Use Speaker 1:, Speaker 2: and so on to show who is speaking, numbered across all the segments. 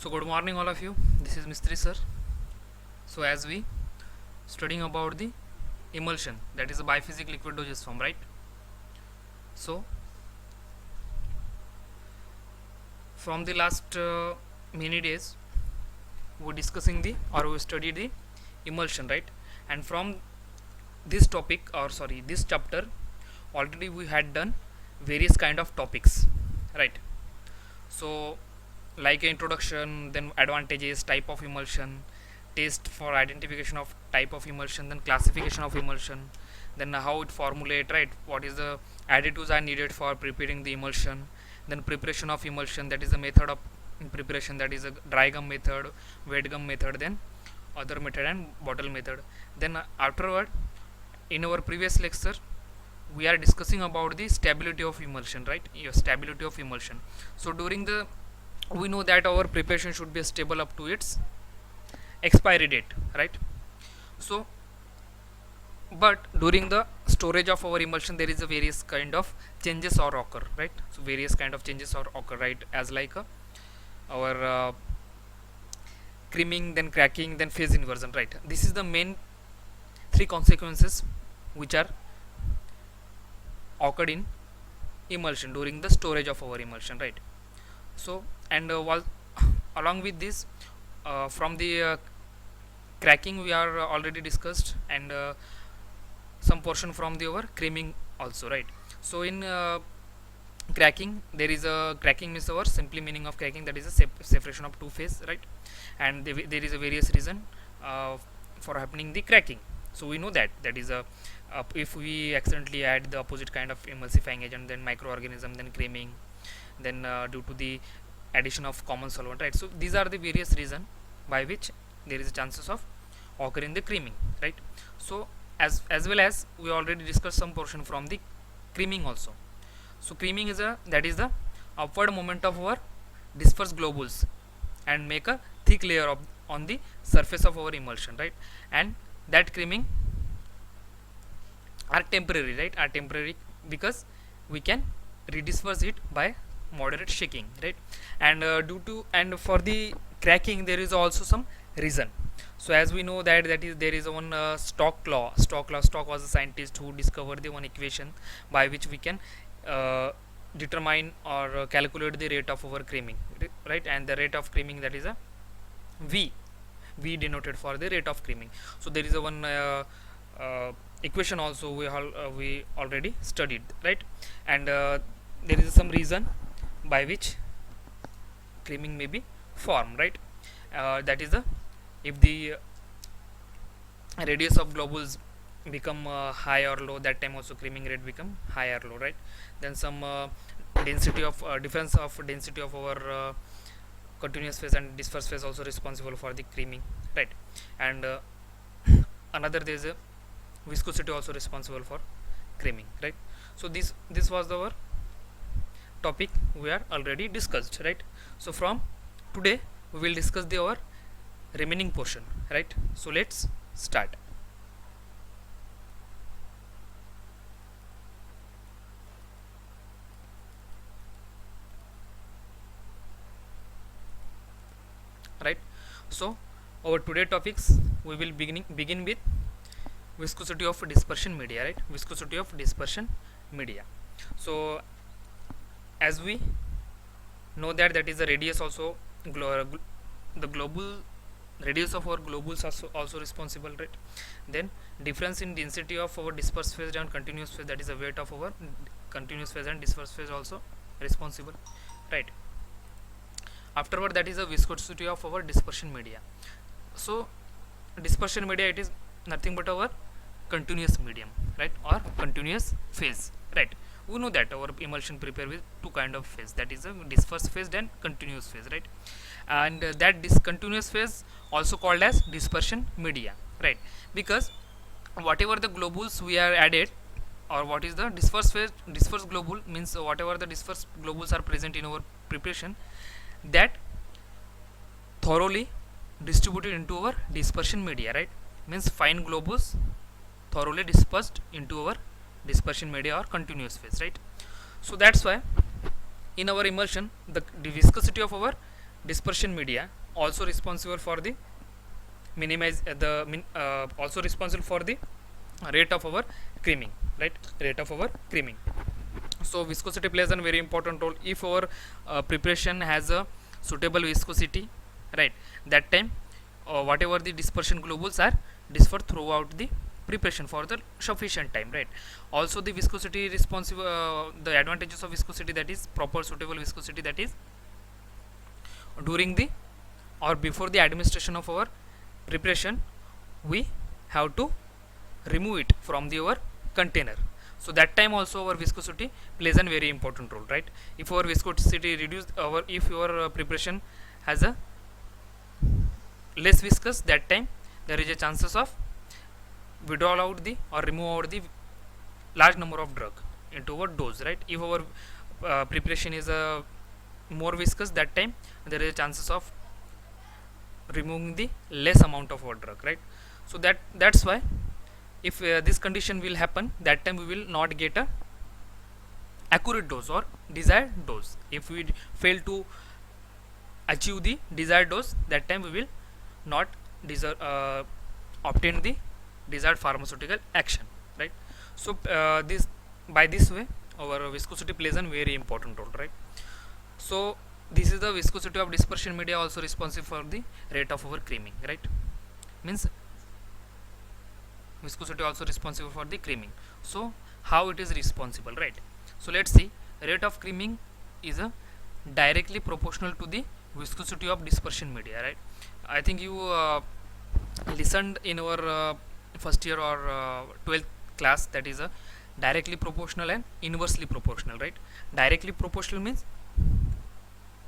Speaker 1: So good morning all of you. This is Mistry sir. So as we studying about the emulsion, that is a biphysic liquid dosage form, right? So from the last many days we discussing the or we studied the emulsion, right? And from this topic or sorry this chapter already we had done various kind of topics, right? So like introduction, then advantages, type of emulsion, test for identification of type of emulsion, then classification of emulsion, then how it formulate, right? What is the additives are needed for preparing the emulsion, then preparation of emulsion, that is the method of preparation, that is a dry gum method, wet gum method, then other method and bottle method. Then afterward, in our previous lecture we are discussing about the stability of emulsion, right? Your stability of emulsion. So during the we know that our preparation should be stable up to its expiry date, right? So but during the storage of our emulsion there is a various kind of changes or occur, right? So various kind of changes or occur, right? As like our creaming, then cracking, then phase inversion, right? This is the main three consequences which are occurred in emulsion during the storage of our emulsion, right? So and along with this from the cracking we are already discussed, and some portion from the our creaming also, right? So in cracking, there is a cracking means our simply meaning of cracking, that is a separation of two phase, right? And there is a various reason uh, for happening the cracking. So we know that that is a if we accidentally add the opposite kind of emulsifying agent, then microorganism, then creaming, then due to the addition of common solvent, right? So these are the various reason by which there is chances of occurring the creaming, right? So as well as we already discussed some portion from the creaming also. So creaming is a that is the upward movement of our dispersed globules and make a thick layer of on the surface of our emulsion, right? And that creaming are temporary, right? Are temporary because we can redisperse it by moderate shaking, right? And due to and for the cracking there is also some reason. So as we know that there is one Stock was a scientist who discovered the one equation by which we can determine or calculate the rate of our creaming, right? And the rate of creaming, that is a v denoted for the rate of creaming. So there is a one equation also we already studied, right? And there is some reason by which creaming may be formed, right? That is the if the radius of globules become high or low, that time also creaming rate become high or low, right? Then some density of difference of density of our continuous phase and dispersed phase also responsible for the creaming, right? And another there is a viscosity also responsible for creaming, right? So this was our topic we are already discussed, right? So from today we will discuss the our remaining portion, right? So let's start. Right? So our today topics we will begin with viscosity of dispersion media, right? Viscosity of dispersion media. So as we know that that is the radius also the globule radius of our globules also responsible, right? Then difference in density of our dispersed phase and continuous phase, that is the weight of our continuous phase and dispersed phase also responsible, right? Afterward, that is the viscosity of our dispersion media. So dispersion media, it is nothing but our continuous medium, right? Or continuous phase, right? We know that our emulsion prepare with two kind of phase, that is a dispersed phase and continuous phase, right? And that discontinuous phase also called as dispersion media, right? Because whatever the globules we are added, or what is the dispersed phase, dispersed globule means whatever the dispersed globules are present in our preparation, that thoroughly distributed into our dispersion media, right? Means fine globules thoroughly dispersed into our dispersion media or continuous phase, right? So that's why in our emulsion the viscosity of our dispersion media also responsible for the minimize also responsible for the rate of our creaming, right? Rate of our creaming. So viscosity plays a very important role. If our preparation has a suitable viscosity, right, that time whatever the dispersion globules are dispersed throughout the preparation for the sufficient time, right? Also the viscosity responsive, the advantages of viscosity, that is proper suitable viscosity, that is during the or before the administration of our preparation we have to remove it from the our container. So that time also our viscosity plays a very important role, right? If our viscosity reduced, our if your preparation has a less viscous, that time there is a chances of withdrawal out the or remove out the large number of drug into our dose, right? If our preparation is more viscous, that time there is a chances of removing the less amount of our drug, right? So that's why if this condition will happen, that time we will not get a accurate dose or desired dose. If we fail to achieve the desired dose, that time we will not obtain the desired pharmaceutical action, right? So this by this way our viscosity plays a very important role, right? So this is the viscosity of dispersion media also responsible for the rate of our creaming, right? Means viscosity also responsible for the creaming. So how it is responsible, right? So let's see. Rate of creaming is a directly proportional to the viscosity of dispersion media, right? I think you listened in our first year or 12th class, that is a directly proportional and inversely proportional, right? Directly proportional means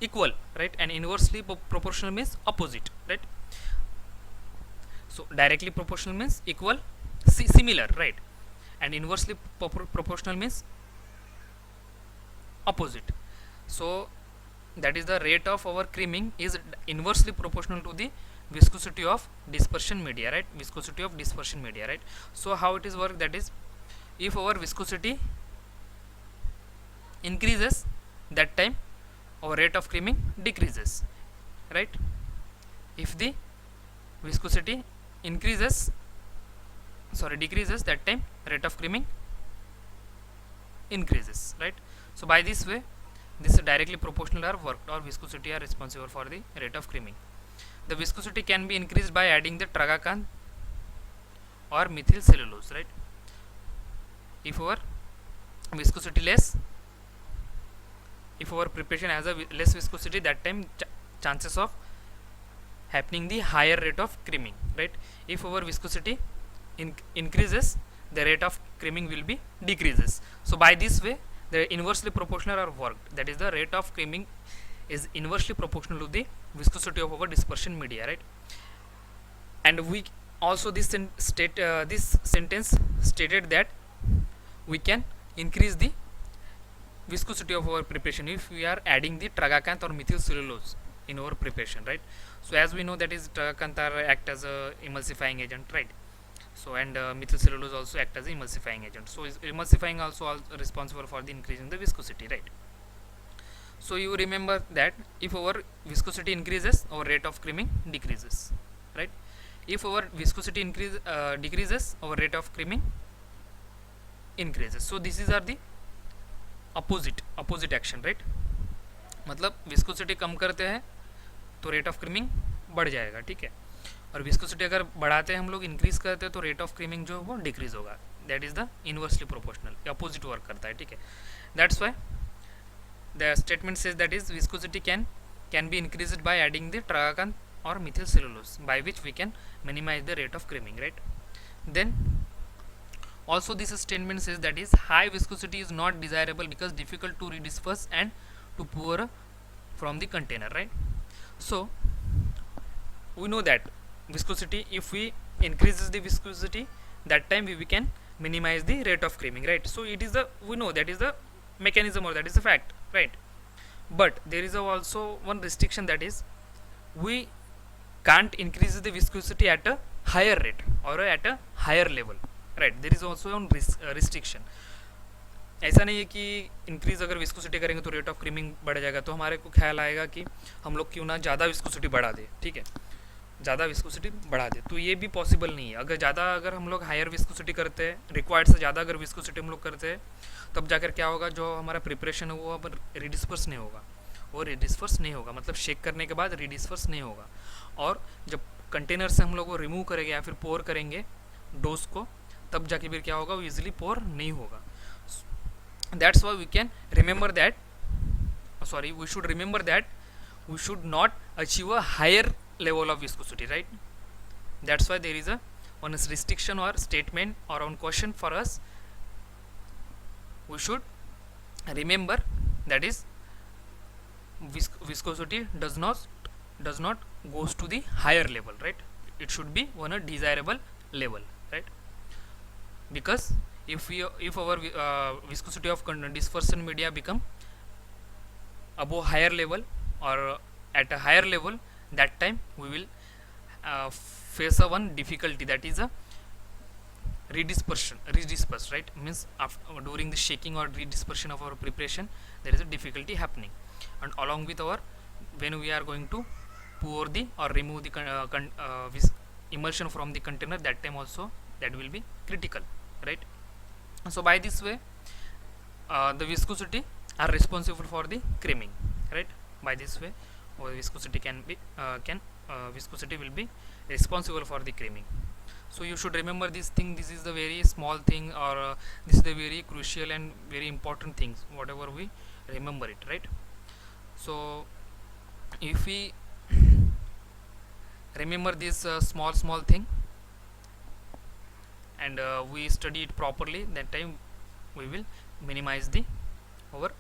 Speaker 1: equal, right? And inversely proportional means opposite, right? So directly proportional means equal, similar, right? And inversely proportional means opposite. So that is the rate of our creaming is inversely proportional to the viscosity of dispersion media, right? Viscosity of dispersion media, right? So how it is work, that is if our viscosity increases, that time our rate of creaming decreases, right? If the viscosity decreases, that time rate of creaming increases, right? So by this way, this is directly proportional are worked, or viscosity are responsible for the rate of creaming. The viscosity can be increased by adding the tragacan or methyl cellulose, right? If our viscosity less, if our preparation has a less viscosity, that time chances of happening the higher rate of creaming, right? If our viscosity increases, the rate of creaming will be decreases. So by this way the inversely proportional are worked, that is the rate of creaming is inversely proportional to the viscosity of our dispersion media, right? And we also this sentence stated that we can increase the viscosity of our preparation if we are adding the tragacanth or methyl cellulose in our preparation, right? So as we know, that is tragacanth act as a emulsifying agent, right? So and methyl cellulose also act as a emulsifying agent. So is emulsifying also responsible for the increasing the viscosity, right? So you remember that if our viscosity increases, our rate of creaming decreases, right? If our viscosity decreases, our rate of creaming increases. So these are the opposite action, right? मतलब viscosity कम करते हैं तो rate of creaming बढ़ जाएगा, ठीक है? और viscosity अगर बढ़ाते हैं हम लोग, इंक्रीज करते हैं, तो रेट ऑफ क्रीमिंग जो है वो डिक्रीज होगा. That is the inversely proportional, opposite work करता है, ठीक है? That's why the statement says that is viscosity can be increased by adding the tragacanth or methyl cellulose, by which we can minimize the rate of creaming, right? Then also this statement says that is high viscosity is not desirable because difficult to redisperse and to pour from the container, right? So we know that viscosity, if we increases the viscosity, that time we can minimize the rate of creaming, right? So it is the, we know that is the mechanism, or that is the fact, right? But there is also one restriction, that is we can't increase the viscosity at a higher rate or at a higher level, right? There is also a restriction. ऐसा नहीं है कि increase अगर viscosity करेंगे तो rate of creaming बढ़ जाएगा, तो हमारे को ख्याल आएगा कि हम लोग क्यों ना ज़्यादा विस्कोसिटी बढ़ा दे, ठीक है, ज़्यादा विस्कोसिटी बढ़ा दे, तो ये भी पॉसिबल नहीं है। अगर हम लोग हायर विस्कोसिटी करते हैं, रिक्वायर्ड से ज़्यादा अगर विस्कोसिटी हम लोग करते हैं, तब जाकर क्या होगा, जो हमारा प्रिपरेशन है वो अब रिडिस्पर्स नहीं होगा, वो रिडिस्पर्स नहीं होगा, मतलब शेक करने के बाद रिडिस्पर्स नहीं होगा। और जब कंटेनर से हम लोग वो रिमूव करेंगे या फिर पोर करेंगे डोज को, तब जाके फिर क्या होगा, वो ईजिली पोर नहीं होगा। That's why we can remember that, sorry, we should remember that we should not achieve a higher level of viscosity, right? That's why there is a one restriction or statement or one question for us. We should remember that is viscosity does not goes to the higher level, right? It should be on a desirable level, right? Because if our viscosity of dispersion media become above higher level or at a higher level, that time we will face a one difficulty, that is a redisperse, right? Means after, during the shaking or redispersion of our preparation, there is a difficulty happening, and along with our, when we are going to pour the or remove the emulsion from the container, that time also that will be critical, right? So by this way the viscosity are responsible for the creaming, right? By this way our viscosity viscosity will be responsible for the creaming. So you should remember this thing. This is the very small thing, or this is the very crucial and very important things, whatever we remember it, right? So if we remember this small thing and we study it properly, that time we will minimize the our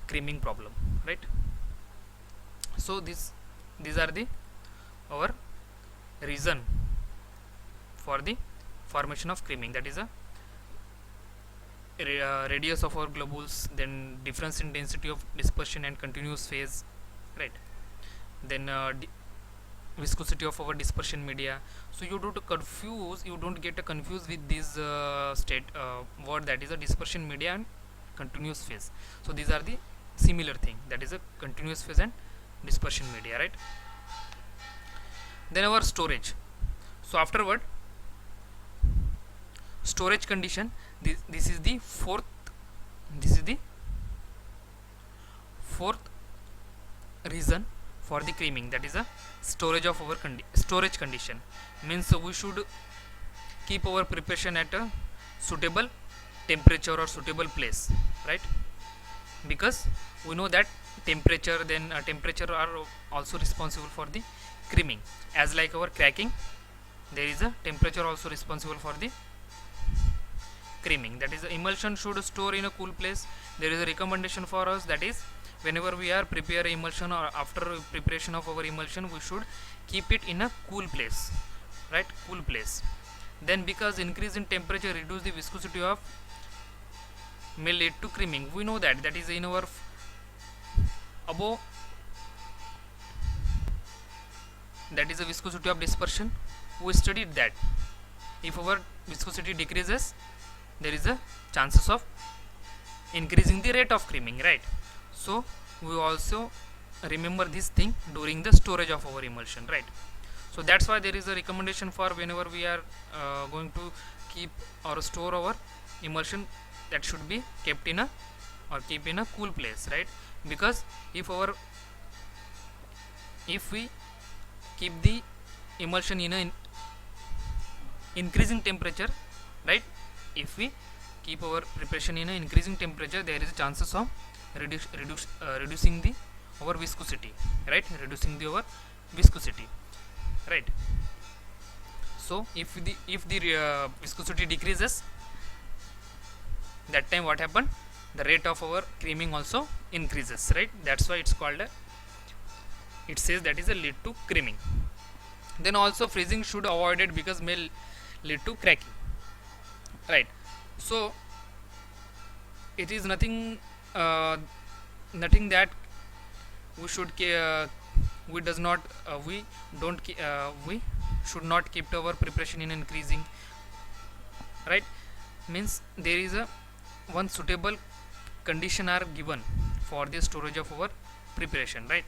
Speaker 1: creaming problem, right? So these are the our reason for the formation of creaming, that is a radius of our globules, then difference in density of dispersion and continuous phase, right? Then viscosity of our dispersion media. So you don't get confused with this word, that is a dispersion media and continuous phase. So these are the similar thing, that is a continuous phase and dispersion media, right? Then our storage. So afterward, storage condition, this is the fourth reason for the creaming, that is a storage of our storage condition. Means we should keep our preparation at a suitable temperature or suitable place, right? Because we know that temperature are also responsible for the creaming, as like our cracking, there is a temperature also responsible for the creaming, that is the emulsion should store in a cool place. There is a recommendation for us, that is whenever we are prepare emulsion or after preparation of our emulsion, we should keep it in a cool place, right? Cool place. Then because increase in temperature reduce the viscosity of may lead to creaming, we know that is in our above, that is the viscosity of dispersion. We studied that if our viscosity decreases, there is a chances of increasing the rate of creaming, right? So we also remember this thing during the storage of our emulsion, right? So that's why there is a recommendation for whenever we are going to keep or store our emulsion, that should be kept in a cool place, right? Because if we keep the emulsion in a increasing temperature, right? If we keep our preparation in a increasing temperature, there is a chances of reducing the our viscosity, right? Reducing the our viscosity, right? So if the viscosity decreases, that time what happened, the rate of our creaming also increases, right? That's why it's called it says that is a lead to creaming. Then also freezing should avoided because may lead to cracking, right? So it is nothing that we should we should not keep our preparation in increasing, right? Means there is a one suitable condition are given for the storage of our preparation, right?